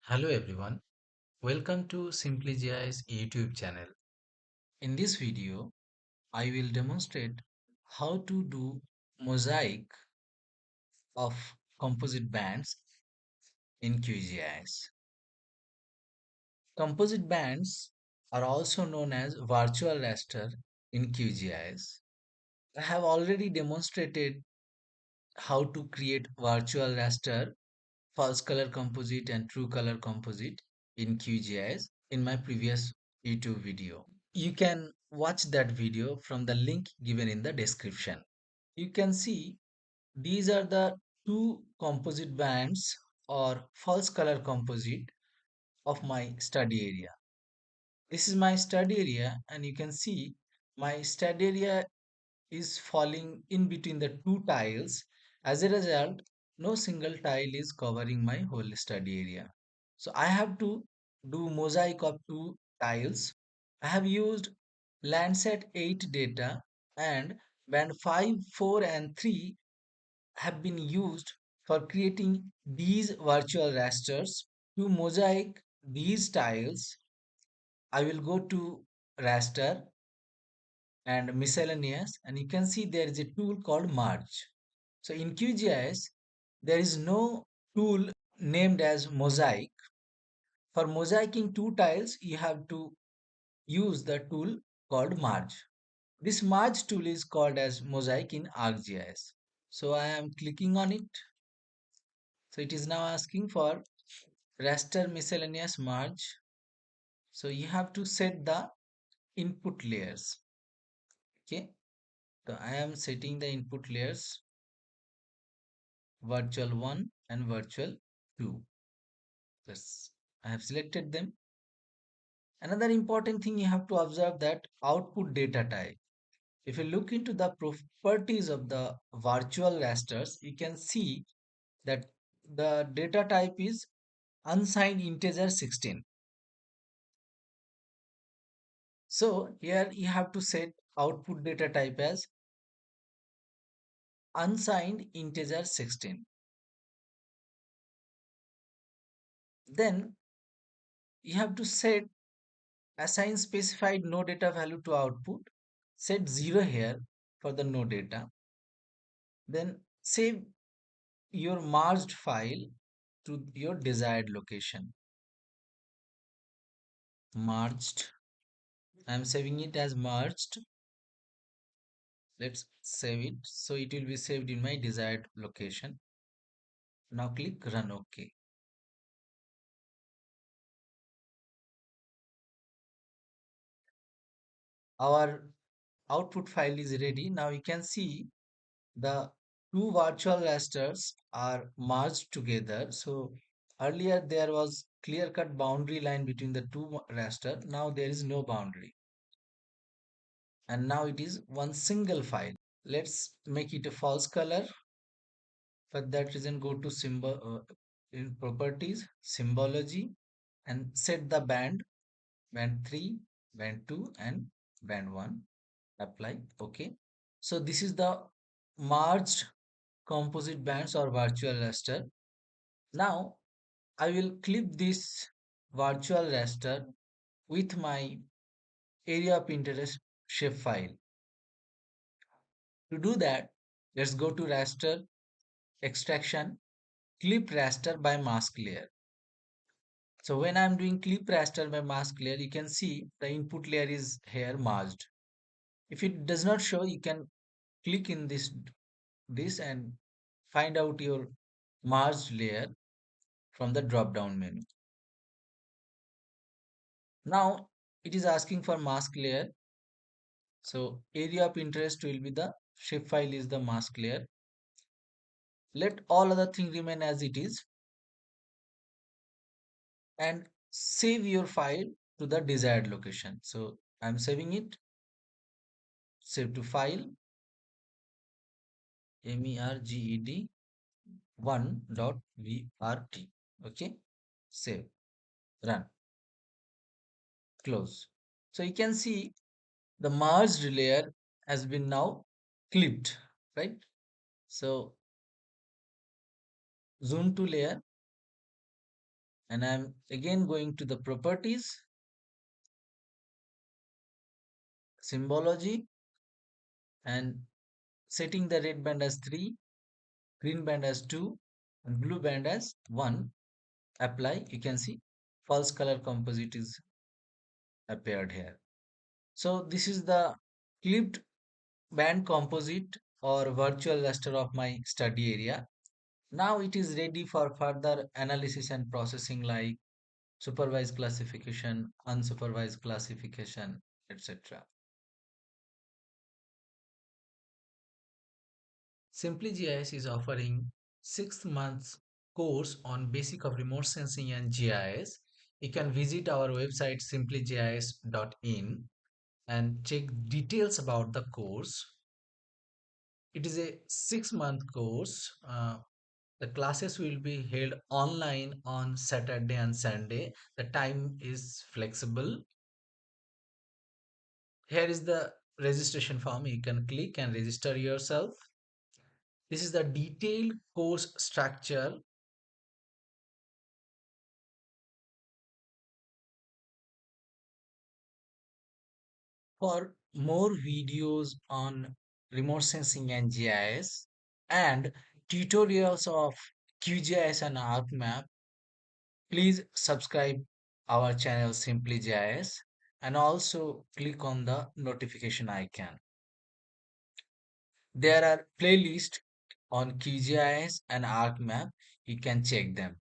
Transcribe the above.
Hello everyone, welcome to SimplyGIS YouTube channel. In this video, I will demonstrate how to do mosaic of composite bands in QGIS. Composite bands are also known as virtual raster in QGIS. I have already demonstrated how to create virtual raster, false color composite and true color composite in QGIS in my previous YouTube video. You can watch that video from the link given in the description. You can see these are the two composite bands or false color composite of my study area. This is my study area, and you can see my study area is falling in between the two tiles. As a result, no single tile is covering my whole study area. So I have to do mosaic of two tiles. I have used Landsat 8 data, and band 5, 4 and 3 have been used for creating these virtual rasters. To mosaic these tiles, I will go to raster and miscellaneous, and you can see there is a tool called merge. So in QGIS there is no tool named as mosaic. For mosaicing two tiles you have to use the tool called merge. This merge tool is called as mosaic in ArcGIS. So I am clicking on it. So it is now asking for raster miscellaneous merge. So you have to set the input layers. Okay, so I am setting the input layers virtual 1 and virtual 2. Yes, I have selected them. Another important thing you have to observe that output data type. If you look into the properties of the virtual rasters, you can see that the data type is unsigned integer 16. So here you have to set output data type as unsigned integer 16. Then you have to set assign specified no data value to output, set 0 here for the no data. Then save your merged file to your desired location. Merged. I am saving it as merged. Let's save it. So it will be saved in my desired location. Now click run OK. Our output file is ready. Now you can see the two virtual rasters are merged together. So earlier there was clear cut boundary line between the two raster. Now there is no boundary. And now it is one single file. Let's make it a false color. For that reason, go to symbol in properties, symbology, and set the band 3, band 2, and band 1. Apply. Okay. So this is the merged composite bands or virtual raster. Now I will clip this virtual raster with my area of interest shapefile. To do that, let's go to raster extraction, clip raster by mask layer. So when I'm doing clip raster by mask layer, you can see the input layer is here merged. If it does not show, you can click in this and find out your merged layer from the drop down menu. Now it is asking for mask layer. So area of interest will be the shapefile is the mask layer. Let all other thing remain as it is and save your file to the desired location. So I'm saving it. Save to file merged 1.vrt. Okay, save, run, close. So you can see the merged layer has been now clipped, right? So zoom to layer, And I'm again going to the properties, symbology, and setting the red band as 3, green band as 2, and blue band as 1. Apply. You can see false color composite is appeared here. So this is the clipped band composite or virtual raster of my study area. Now it is ready for further analysis and processing like supervised classification, unsupervised classification, etc. SimplyGIS is offering 6 months course on basic of remote sensing and GIS. You can visit our website simplygis.in and check details about the course. It is a 6-month course. The classes will be held online on Saturday and Sunday. The time is flexible. Here is the registration form. You can click and register yourself. This is the detailed course structure. For more videos on remote sensing and GIS and tutorials of QGIS and ArcMap, please subscribe our channel SimplyGIS and also click on the notification icon. There are playlists on QGIS and ArcMap. You can check them.